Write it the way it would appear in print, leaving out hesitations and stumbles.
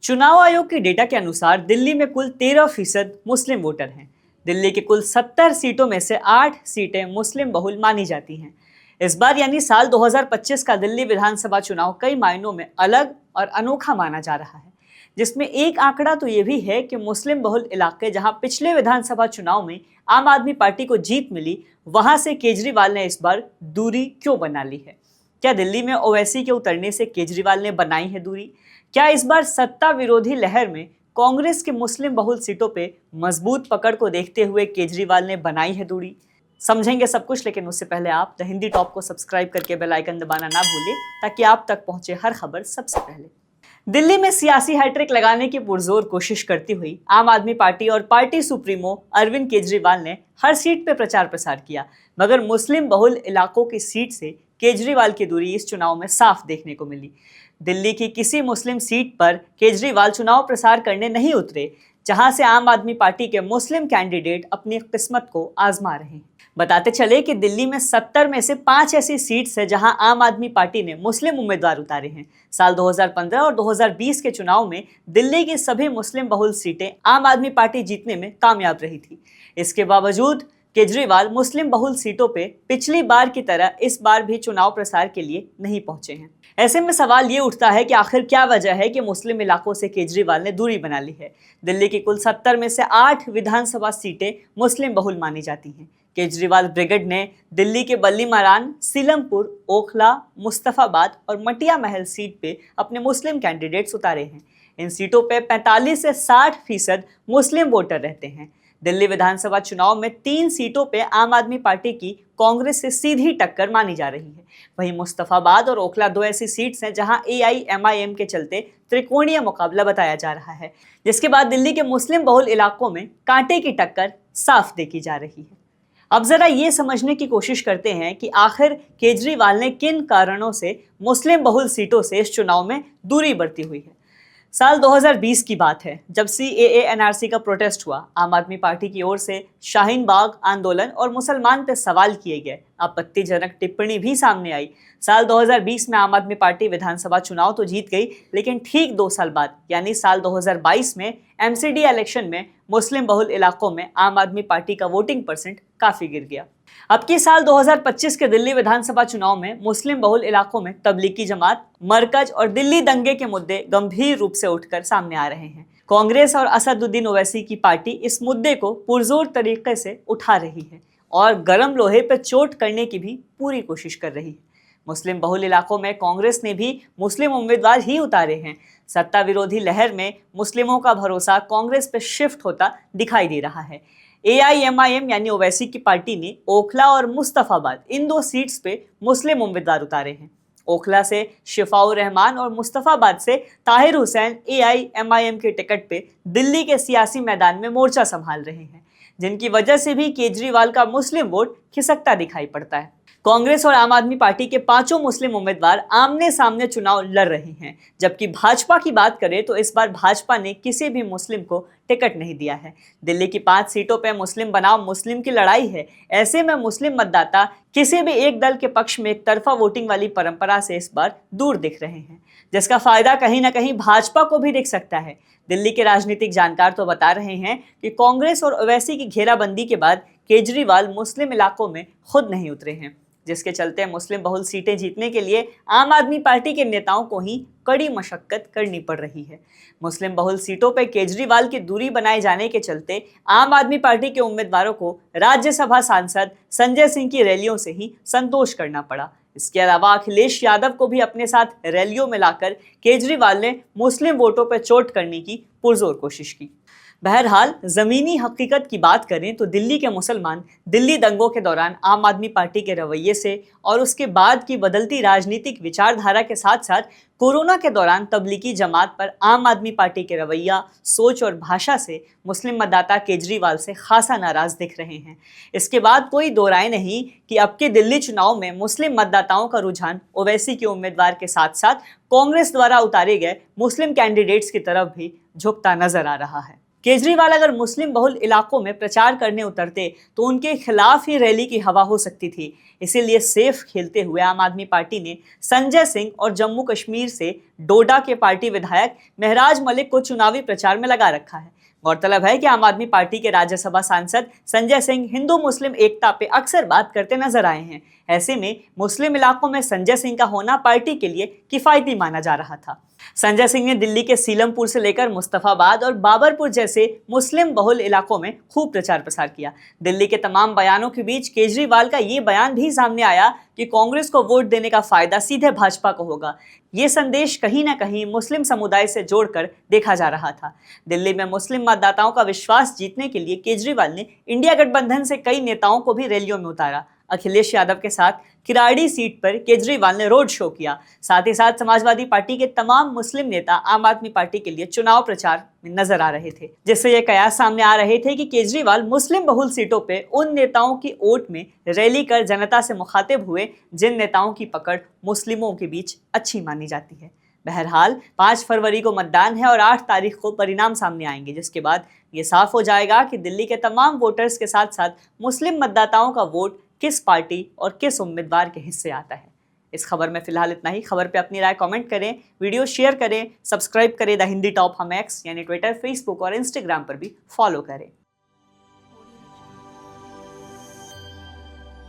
चुनाव आयोग के डेटा के अनुसार दिल्ली में कुल 13% मुस्लिम वोटर हैं। दिल्ली के कुल 70 सीटों में से 8 सीटें मुस्लिम बहुल मानी जाती हैं। इस बार यानी साल 2025 का दिल्ली विधानसभा चुनाव कई मायनों में अलग और अनोखा माना जा रहा है, जिसमें एक आंकड़ा तो ये भी है कि मुस्लिम बहुल इलाके जहां पिछले विधानसभा चुनाव में आम आदमी पार्टी को जीत मिली, वहां से केजरीवाल ने इस बार दूरी क्यों बना ली है। क्या दिल्ली में ओवैसी के उतरने से केजरीवाल ने बनाई है दूरी? क्या इस बार सत्ता विरोधी लहर में कांग्रेस के मुस्लिम बहुल सीटों पे मजबूत पकड़ को देखते हुए केजरीवाल ने बनाई है दूरी? समझेंगे सब कुछ, लेकिन उससे पहले आप द हिंदी टॉप को सब्सक्राइब करके बेल आइकन दबाना ना भूलें, ताकि आप तक पहुंचे हर खबर सबसे पहले। दिल्ली में सियासी हैट्रिक लगाने की पुरजोर कोशिश करती हुई आम आदमी पार्टी और पार्टी सुप्रीमो अरविंद केजरीवाल ने हर सीट पे प्रचार प्रसार किया, मगर मुस्लिम बहुल इलाकों की सीट से केजरीवाल की दूरी इस चुनाव में साफ देखने को मिली। दिल्ली की किसी मुस्लिम सीट पर केजरीवाल चुनाव प्रसार करने नहीं उतरे, जहां से आम आदमी पार्टी के मुस्लिम कैंडिडेट अपनी किस्मत को आजमा रहे हैं। बताते चले कि दिल्ली में 70 में से 5 ऐसी सीट्स है जहां आम आदमी पार्टी ने मुस्लिम उम्मीदवार उतारे हैं। साल 2015 और 2020 के चुनाव में दिल्ली की सभी मुस्लिम बहुल सीटें आम आदमी पार्टी जीतने में कामयाब रही थी। इसके बावजूद केजरीवाल मुस्लिम बहुल सीटों पे पिछली बार की तरह इस बार भी चुनाव प्रसार के लिए नहीं पहुंचे हैं। ऐसे में सवाल ये उठता है कि आखिर क्या वजह है कि मुस्लिम इलाकों से केजरीवाल ने दूरी बना ली है। दिल्ली की कुल 70 में से 8 विधानसभा सीटें मुस्लिम बहुल मानी जाती हैं। केजरीवाल ब्रिगेड ने दिल्ली के बल्ली मारान, सीलमपुर, ओखला, मुस्तफाबाद और मटिया महल सीट पे अपने मुस्लिम कैंडिडेट्स उतारे हैं। इन सीटों पे 45 से 60% मुस्लिम वोटर रहते हैं। दिल्ली विधानसभा चुनाव में 3 सीटों पे आम आदमी पार्टी की कांग्रेस से सीधी टक्कर मानी जा रही है। वहीं मुस्तफाबाद और ओखला 2 ऐसी सीट्स हैं जहां AIMIM के चलते त्रिकोणीय मुकाबला बताया जा रहा है, जिसके बाद दिल्ली के मुस्लिम बहुल इलाकों में कांटे की टक्कर साफ देखी जा रही है। अब जरा ये समझने की कोशिश करते हैं कि आखिर केजरीवाल ने किन कारणों से मुस्लिम बहुल सीटों से इस चुनाव में दूरी बरती हुई है। साल 2020 की बात है, जब CAA NRC का प्रोटेस्ट हुआ। आम आदमी पार्टी की ओर से शाहीन बाग आंदोलन और मुसलमान पे सवाल किए गए, आपत्तिजनक टिप्पणी भी सामने आई। साल 2020 में आम आदमी पार्टी विधानसभा चुनाव तो जीत गई, लेकिन ठीक 2 साल बाद यानी साल 2022 में MCD इलेक्शन में मुस्लिम बहुल इलाकों में आम आदमी पार्टी का वोटिंग परसेंट काफी गिर गया। अब की साल 2025 के दिल्ली विधानसभा चुनाव में मुस्लिम बहुल इलाकों में तबलीगी जमात, मरकज और दिल्ली दंगे के मुद्दे गंभीर रूप से उठकर सामने आ रहे हैं। कांग्रेस और असदुद्दीन ओवैसी की पार्टी इस मुद्दे को पुरजोर तरीके से उठा रही है और गर्म लोहे पर चोट करने की भी पूरी कोशिश कर रही है। मुस्लिम बहुल इलाकों में कांग्रेस ने भी मुस्लिम उम्मीदवार ही उतारे हैं। सत्ता विरोधी लहर में मुस्लिमों का भरोसा कांग्रेस पर शिफ्ट होता दिखाई दे रहा है। AIMIM यानी ओवैसी की पार्टी ने ओखला और मुस्तफाबाद इन 2 सीट्स पे मुस्लिम उम्मीदवार उतारे हैं। ओखला से शिफाउर रहमान और मुस्तफाबाद से ताहिर हुसैन AIMIM के टिकट पे दिल्ली के सियासी मैदान में मोर्चा संभाल रहे हैं, जिनकी वजह से भी केजरीवाल का मुस्लिम वोट खिसकता दिखाई पड़ता है। कांग्रेस और आम आदमी पार्टी के 5 मुस्लिम उम्मीदवार आमने सामने चुनाव लड़ रहे हैं, जबकि भाजपा की बात करें तो इस बार भाजपा ने किसी भी मुस्लिम को टिकट नहीं दिया है। दिल्ली की 5 सीटों पर मुस्लिम बनाम मुस्लिम की लड़ाई है। ऐसे में मुस्लिम मतदाता किसी भी एक दल के पक्ष में एक तरफा वोटिंग वाली परंपरा से इस बार दूर दिख रहे हैं, जिसका फायदा कहीं ना कहीं भाजपा को भी दिख सकता है। दिल्ली के राजनीतिक जानकार तो बता रहे हैं कि कांग्रेस और ओवैसी की घेराबंदी के बाद केजरीवाल मुस्लिम इलाकों में खुद नहीं उतरे हैं, जिसके चलते मुस्लिम बहुल सीटें जीतने के लिए आम आदमी पार्टी के नेताओं को ही कड़ी मशक्कत करनी पड़ रही है। मुस्लिम बहुल सीटों पर केजरीवाल की दूरी बनाए जाने के चलते आम आदमी पार्टी के उम्मीदवारों को राज्यसभा सांसद संजय सिंह की रैलियों से ही संतोष करना पड़ा। इसके अलावा अखिलेश यादव को भी अपने साथ रैलियों में लाकर केजरीवाल ने मुस्लिम वोटों पर चोट करने की पुरजोर कोशिश की। बहरहाल जमीनी हकीकत की बात करें तो दिल्ली के मुसलमान दिल्ली दंगों के दौरान आम आदमी पार्टी के रवैये से और उसके बाद की बदलती राजनीतिक विचारधारा के साथ साथ कोरोना के दौरान तबलीगी जमात पर आम आदमी पार्टी के रवैया, सोच और भाषा से मुस्लिम मतदाता केजरीवाल से खासा नाराज दिख रहे हैं। इसके बाद कोई दो राय नहीं कि अब के दिल्ली चुनाव में मुस्लिम मतदाताओं का रुझान ओवैसी के उम्मीदवार के साथ साथ कांग्रेस द्वारा उतारे गए मुस्लिम कैंडिडेट्स की तरफ भी झुकता नजर आ रहा है। केजरीवाल अगर मुस्लिम बहुल इलाकों में प्रचार करने उतरते तो उनके खिलाफ ही रैली की हवा हो सकती थी। इसीलिए सेफ खेलते हुए आम आदमी पार्टी ने संजय सिंह और जम्मू कश्मीर से डोडा के पार्टी विधायक महराज मलिक को चुनावी प्रचार में लगा रखा है। गौरतलब है कि आम आदमी पार्टी के राज्यसभा सांसद संजय सिंह हिंदू मुस्लिम एकता पे अक्सर बात करते नजर आए हैं। ऐसे में मुस्लिम इलाकों में संजय सिंह का होना पार्टी के लिए किफायती माना जा रहा था। संजय सिंह ने दिल्ली के सीलमपुर से लेकर मुस्तफाबाद और बाबरपुर जैसे मुस्लिम बहुल इलाकों में खूब प्रचार प्रसार किया। दिल्ली के तमाम बयानों के बीच केजरीवाल का ये बयान भी सामने आया कि कांग्रेस को वोट देने का फायदा सीधे भाजपा को होगा। ये संदेश कहीं ना कहीं मुस्लिम समुदाय से जोड़कर देखा जा रहा था। दिल्ली में मुस्लिम मतदाताओं का विश्वास जीतने के लिए केजरीवाल ने इंडिया गठबंधन से कई नेताओं को भी रैलियों में उतारा। अखिलेश यादव के साथ किराड़ी सीट पर केजरीवाल ने रोड शो किया। साथ ही साथ समाजवादी पार्टी के तमाम मुस्लिम नेता आम आदमी पार्टी के लिए चुनाव प्रचार में नजर आ रहे थे, जिससे ये कयास सामने आ रहे थे कि केजरीवाल मुस्लिम बहुल सीटों पे उन नेताओं की ओट में रैली कर जनता से मुखातिब हुए जिन नेताओं की पकड़ मुस्लिमों के बीच अच्छी मानी जाती है। बहरहाल 5 फरवरी को मतदान है और 8 तारीख को परिणाम सामने आएंगे, जिसके बाद ये साफ हो जाएगा कि दिल्ली के तमाम वोटर्स के साथ साथ मुस्लिम मतदाताओं का वोट किस पार्टी और किस उम्मीदवार के हिस्से आता है। इस खबर में फिलहाल इतना ही। खबर पे अपनी राय कमेंट करें, वीडियो शेयर करें, सब्सक्राइब करें द हिंदी टॉप हम एक्स यानी ट्विटर, फेसबुक और इंस्टाग्राम पर भी फॉलो करें।